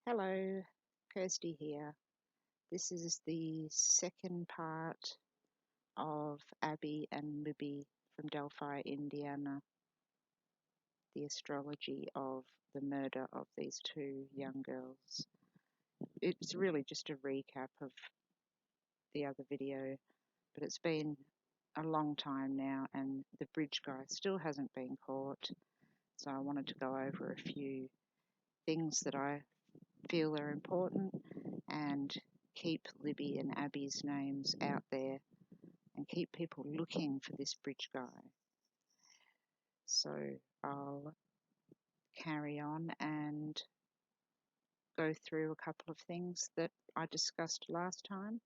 Hello, Kirsty here. This is the second part of Abby and Libby from Delphi, Indiana, the astrology of the murder of these two young girls. It's really just a recap of the other video, but it's been a long time now and the bridge guy still hasn't been caught. So I wanted to go over a few things that I feel are important and keep Libby and Abby's names out there and keep people looking for this bridge guy. So I'll carry on and go through a couple of things that I discussed last time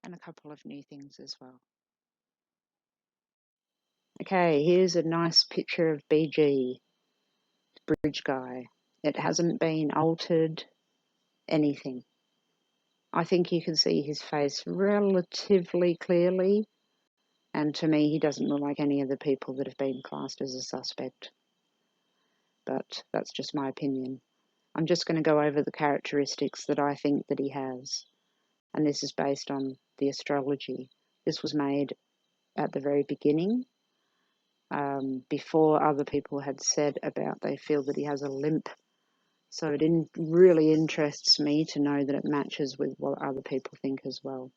and a couple of new things as well. Okay, here's a nice picture of BG, bridge guy. It hasn't been altered, anything. I think you can see his face relatively clearly, and to me he doesn't look like any of the people that have been classed as a suspect. But that's just my opinion. I'm just going to go over the characteristics that I think that he has, and this is based on the astrology. This was made at the very beginning, before other people had said about they feel that he has a limp. So it really interests me to know that it matches with what other people think as well.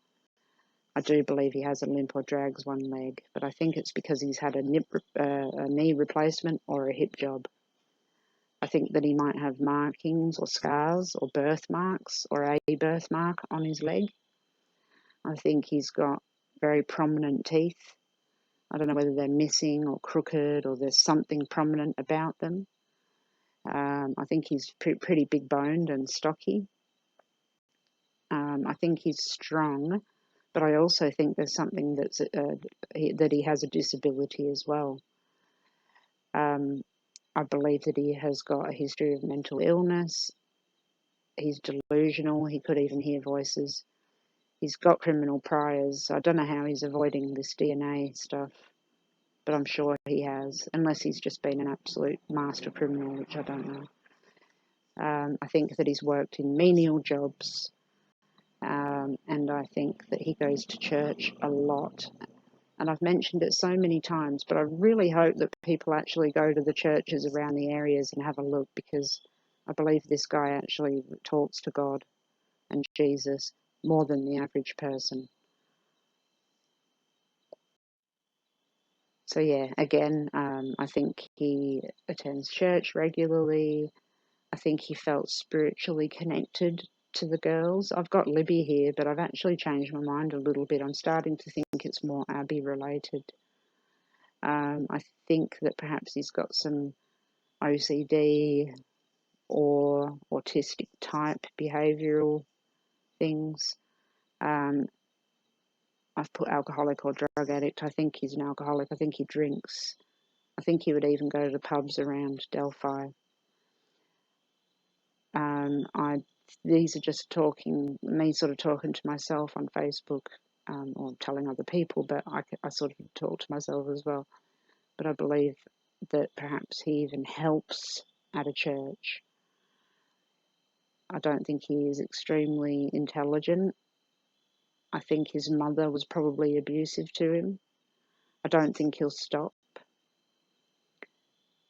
I do believe he has a limp or drags one leg, but I think it's because he's had a knee replacement or a hip job. I think that he might have markings or scars or birthmarks or a birthmark on his leg. I think he's got very prominent teeth. I don't know whether they're missing or crooked or there's something prominent about them. I think he's pretty big boned and stocky. I think he's strong, but I also think there's something that's that he has a disability as well. I believe that he has got a history of mental illness. He's delusional. He could even hear voices. He's got criminal priors. I don't know how he's avoiding this DNA stuff, but I'm sure he has, unless he's just been an absolute master criminal, which I don't know. I think that he's worked in menial jobs, and I think that he goes to church a lot. And I've mentioned it so many times, but I really hope that people actually go to the churches around the areas and have a look, because I believe this guy actually talks to God and Jesus more than the average person. So yeah, again, I think he attends church regularly. I think he felt spiritually connected to the girls. I've got Libby here, but I've actually changed my mind a little bit. I'm starting to think it's more Abby related. I think that perhaps he's got some OCD or autistic type behavioural things. I've put alcoholic or drug addict. I think he's an alcoholic. I think he drinks. I think he would even go to the pubs around Delphi. These are just me sort of talking to myself on Facebook, or telling other people, but I sort of talk to myself as well. But I believe that perhaps he even helps at a church. I don't think he is extremely intelligent. I think his mother was probably abusive to him. I don't think he'll stop.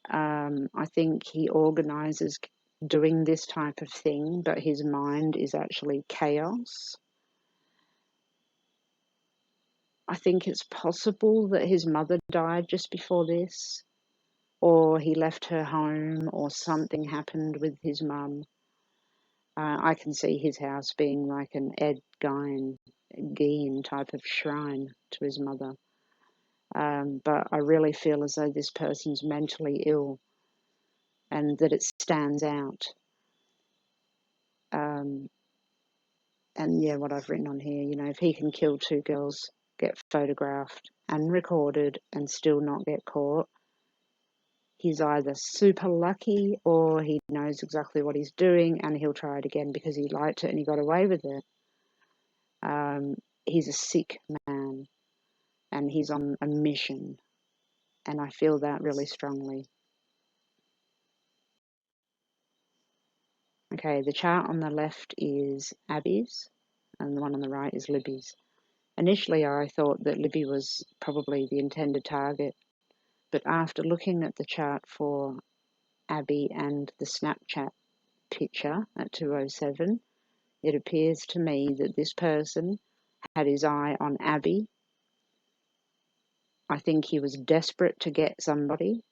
I think he organises doing this type of thing, but his mind is actually chaos. I think it's possible that his mother died just before this, or he left her home, or something happened with his mum. I can see his house being like an Ed Gein type of shrine to his mother. But I really feel as though this person's mentally ill and that it stands out. And yeah, what I've written on here, if he can kill two girls, get photographed and recorded and still not get caught, he's either super lucky or he knows exactly what he's doing and he'll try it again because he liked it and he got away with it. He's a sick man and he's on a mission, and I feel that really strongly. Okay, the chart on the left is Abby's, and the one on the right is Libby's. Initially, I thought that Libby was probably the intended target, but after looking at the chart for Abby and the Snapchat picture at 2:07, it appears to me that this person had his eye on Abby. I think he was desperate to get somebody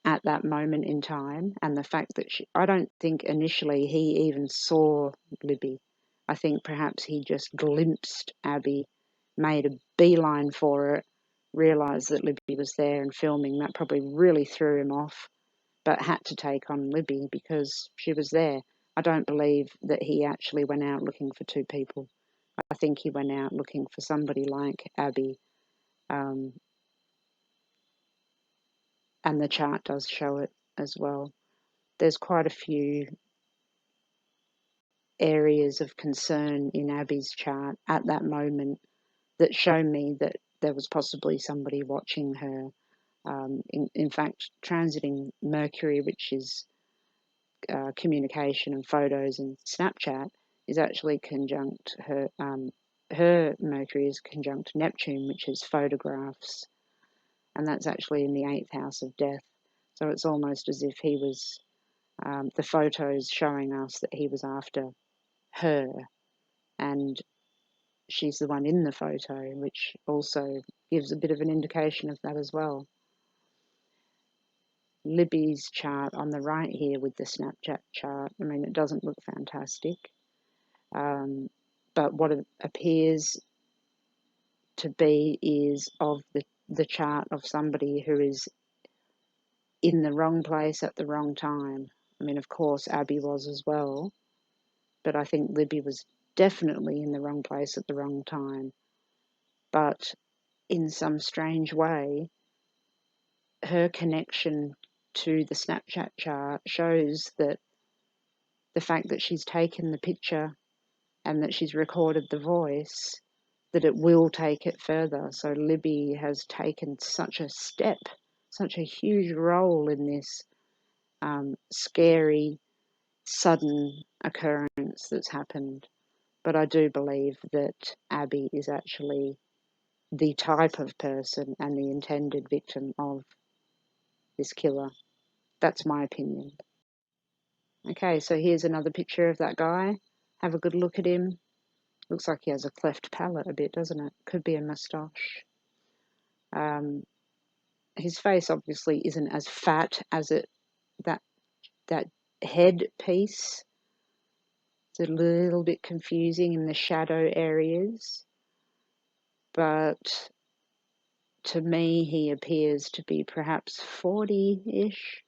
at that moment in time, and the fact that I don't think initially he even saw Libby. I think perhaps he just glimpsed Abby, made a beeline for it, realised that Libby was there and filming. That probably really threw him off, but had to take on Libby because she was there. I don't believe that he actually went out looking for two people. I think he went out looking for somebody like Abby, and the chart does show it as well. There's quite a few areas of concern in Abby's chart at that moment that show me that there was possibly somebody watching her. In fact, transiting Mercury, which is communication and photos and Snapchat, is actually conjunct her. Her Mercury is conjunct Neptune, which is photographs, and that's actually in the 8th house of death. So it's almost as if he was, the photos showing us that he was after her, and she's the one in the photo, which also gives a bit of an indication of that as well. Libby's chart on the right here with the Snapchat chart, I mean, it doesn't look fantastic, but what it appears to be is of the chart of somebody who is in the wrong place at the wrong time. I mean, of course, Abby was as well, but I think Libby was definitely in the wrong place at the wrong time. But in some strange way, her connection to the Snapchat chart shows that the fact that she's taken the picture and that she's recorded the voice, that it will take it further. So Libby has taken such a step, such a huge role in this scary, sudden occurrence that's happened. But I do believe that Abby is actually the type of person and the intended victim of this killer. That's my opinion. Okay, so here's another picture of that guy. Have a good look at him. Looks like he has a cleft palate a bit, doesn't it? Could be a moustache. His face obviously isn't as fat as that head piece. It's a little bit confusing in the shadow areas, but to me he appears to be perhaps 40-ish.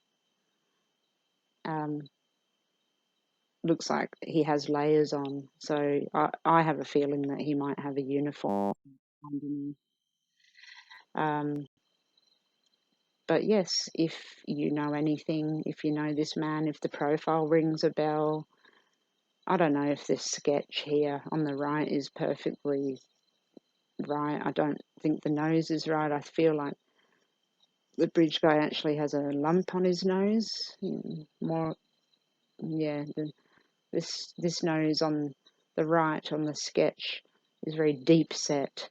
Looks like he has layers on, so I have a feeling that he might have a uniform underneath. But yes, if you know anything, if you know this man, if the profile rings a bell, I don't know if this sketch here on the right is perfectly right. I don't think the nose is right. I feel like the bridge guy actually has a lump on his nose. More, yeah, this nose on the right on the sketch is very deep set,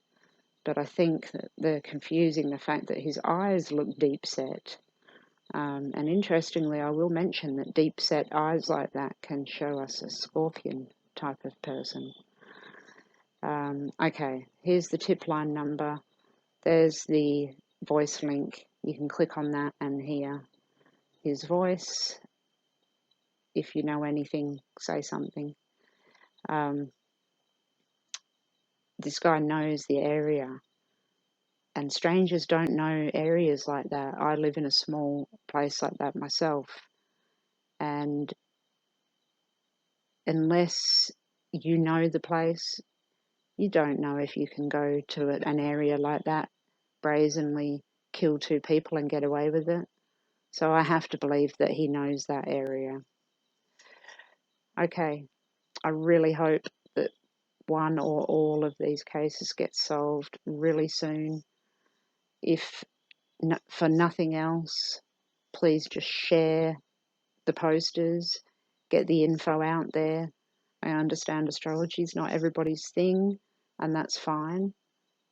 but I think that they're confusing the fact that his eyes look deep set. And interestingly, I will mention that deep set eyes like that can show us a scorpion type of person. Okay, here's the tip line number. There's the voice link. You can click on that and hear his voice. If you know anything, say something. This guy knows the area, and strangers don't know areas like that. I live in a small place like that myself, and unless you know the place, you don't know if you can go to an area like that, brazenly kill two people and get away with it. So I have to believe that he knows that area. Okay, I really hope that one or all of these cases get solved really soon. If for nothing else, please just share the posters get the info out there. I understand astrology is not everybody's thing, and that's fine,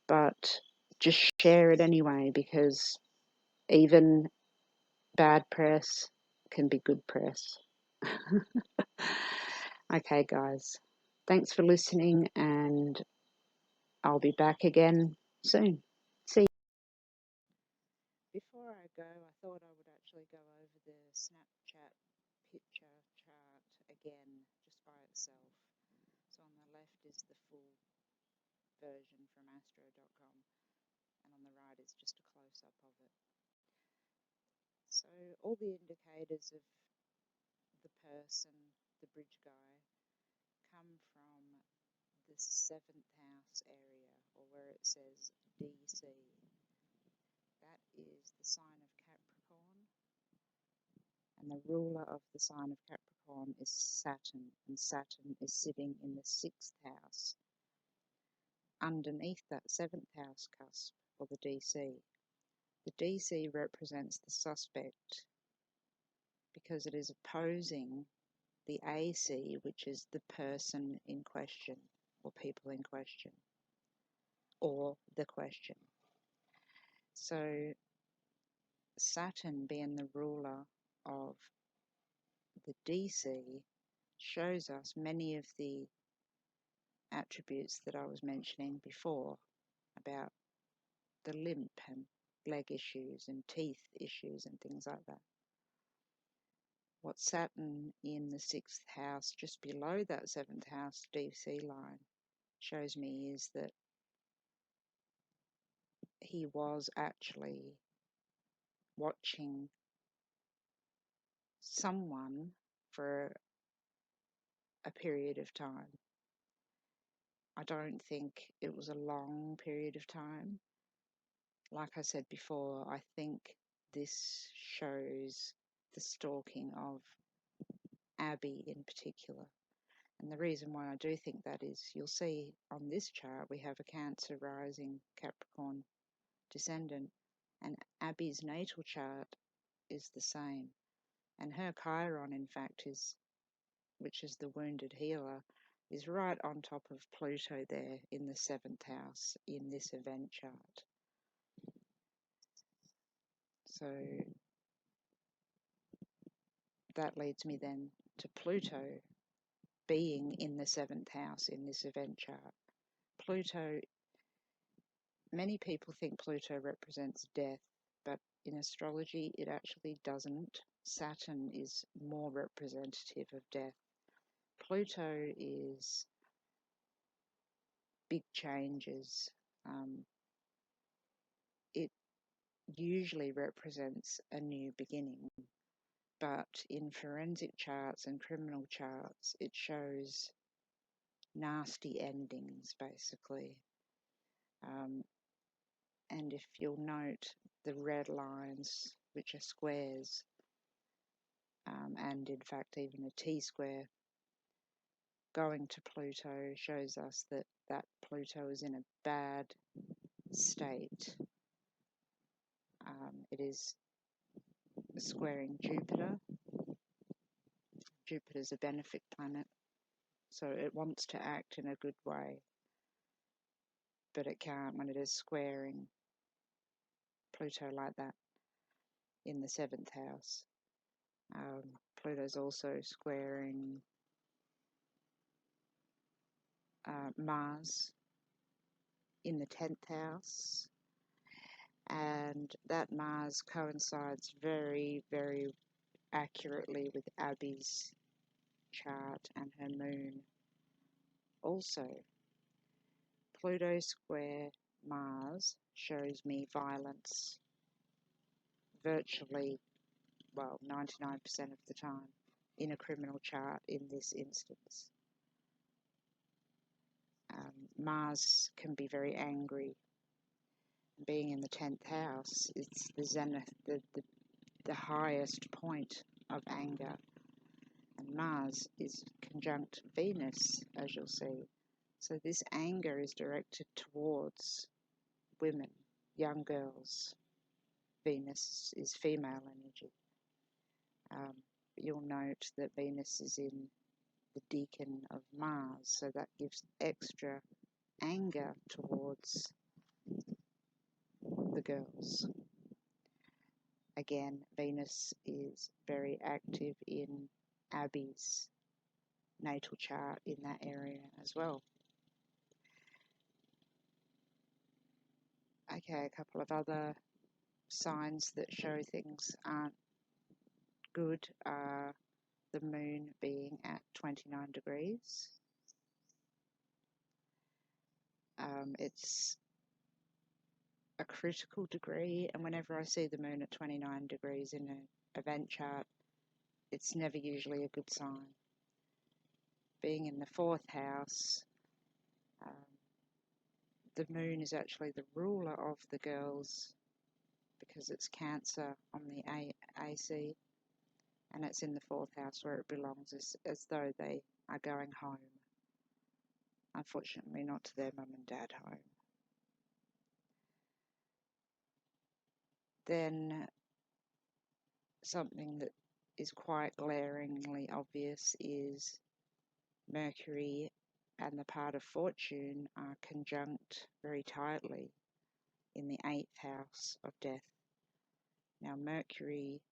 but just share it anyway, because even bad press can be good press. Okay, guys, thanks for listening, and I'll be back again soon. See you. Before I go, I thought I would actually go over the Snapchat picture chart again, just by itself. So on the left is the full version from astro.com, and on the right is just a close-up of it. So all the indicators of the person, the bridge guy, come from the 7th house area, or where it says DC. That is the sign of Capricorn, and the ruler of the sign of Capricorn is Saturn, and Saturn is sitting in the 6th house, underneath that 7th house cusp, or the DC. The DC represents the suspect because it is opposing the AC, which is the person in question, or people in question, or the question. So Saturn, being the ruler of the DC, shows us many of the attributes that I was mentioning before about the limp and leg issues and teeth issues and things like that. What Saturn in the 6th house, just below that 7th house DC line, shows me is that he was actually watching someone for a period of time. I don't think it was a long period of time. Like I said before, I think this shows the stalking of Abby in particular. And the reason why I do think that is, you'll see on this chart we have a Cancer rising Capricorn descendant, and Abby's natal chart is the same. And her Chiron, in fact, which is the wounded healer, is right on top of Pluto there in the 7th house in this event chart. So that leads me then to Pluto being in the 7th house in this event chart. Pluto, many people think Pluto represents death, but in astrology it actually doesn't. Saturn is more representative of death. Pluto is big changes. It usually represents a new beginning, but in forensic charts and criminal charts it shows nasty endings, basically. And if you'll note the red lines, which are squares, and in fact even a T-square going to Pluto, shows us that Pluto is in a bad state. It is squaring Jupiter. Jupiter's a benefic planet, so it wants to act in a good way, but it can't when it is squaring Pluto like that in the 7th house. Pluto's also squaring Mars in the 10th house, and that Mars coincides very, very accurately with Abby's chart and her moon. Also, Pluto square Mars shows me violence virtually, well, 99% of the time in a criminal chart in this instance. Mars can be very angry. Being in the 10th house, it's the zenith, the highest point of anger. And Mars is conjunct Venus, as you'll see. So this anger is directed towards women, young girls. Venus is female energy. you'll note that Venus is in the decan of Mars, so that gives extra anger towards the girls. Again, Venus is very active in Abby's natal chart in that area as well. Okay, a couple of other signs that show things aren't good are the moon being at 29 degrees. It's a critical degree, and whenever I see the moon at 29 degrees in an event chart, it's never usually a good sign. Being in the 4th house, the moon is actually the ruler of the girls because it's Cancer on the AC, and it's in the 4th house where it belongs, as though they are going home. Unfortunately, not to their mum and dad home. Then something that is quite glaringly obvious is Mercury and the part of fortune are conjunct very tightly in the 8th house of death. Now Mercury,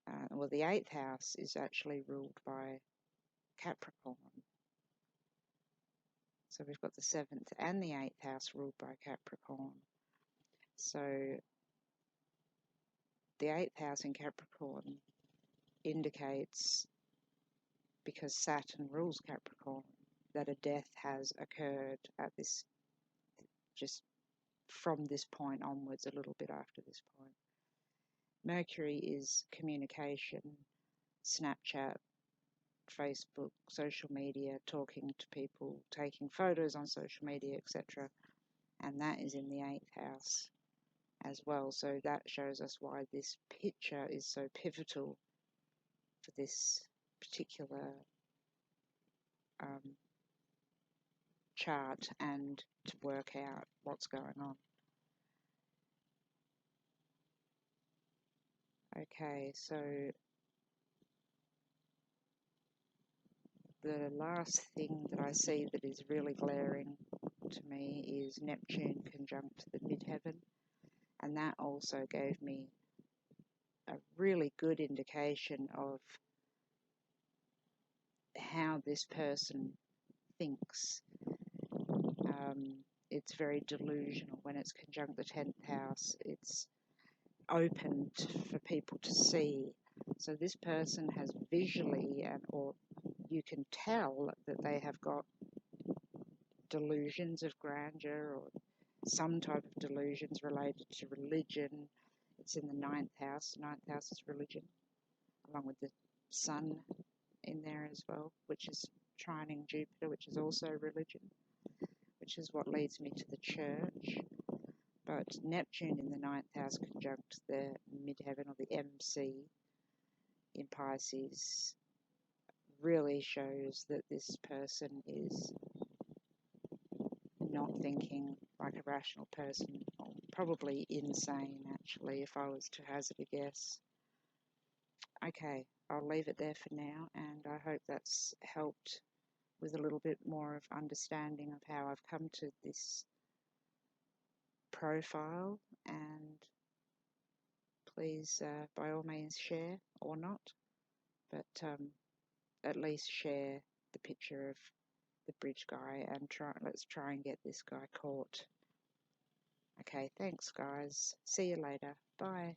the 8th house is actually ruled by Capricorn. So we've got the 7th and the 8th house ruled by Capricorn. So the 8th house in Capricorn indicates, because Saturn rules Capricorn, that a death has occurred at this, just from this point onwards, a little bit after this point. Mercury is communication, Snapchat, Facebook, social media, talking to people, taking photos on social media, etc. And that is in the 8th house as well. So that shows us why this picture is so pivotal for this particular chart and to work out what's going on. Okay, so the last thing that I see that is really glaring to me is Neptune conjunct the midheaven, and that also gave me a really good indication of how this person thinks. It's very delusional when it's conjunct the 10th house. It's open for people to see. So this person has visually, or you can tell that they have got delusions of grandeur or some type of delusions related to religion. It's in the 9th house. 9th house is religion, along with the sun in there as well, which is trining Jupiter, which is also religion, which is what leads me to the church. But Neptune in the 9th house conjunct the midheaven, or the MC, in Pisces, really shows that this person is not thinking like a rational person, or probably insane, actually, if I was to hazard a guess. Okay, I'll leave it there for now, and I hope that's helped with a little bit more of understanding of how I've come to this profile. And please, by all means, share or not, but at least share the picture of the bridge guy, and let's try and get this guy caught. Okay, thanks guys. See you later. Bye.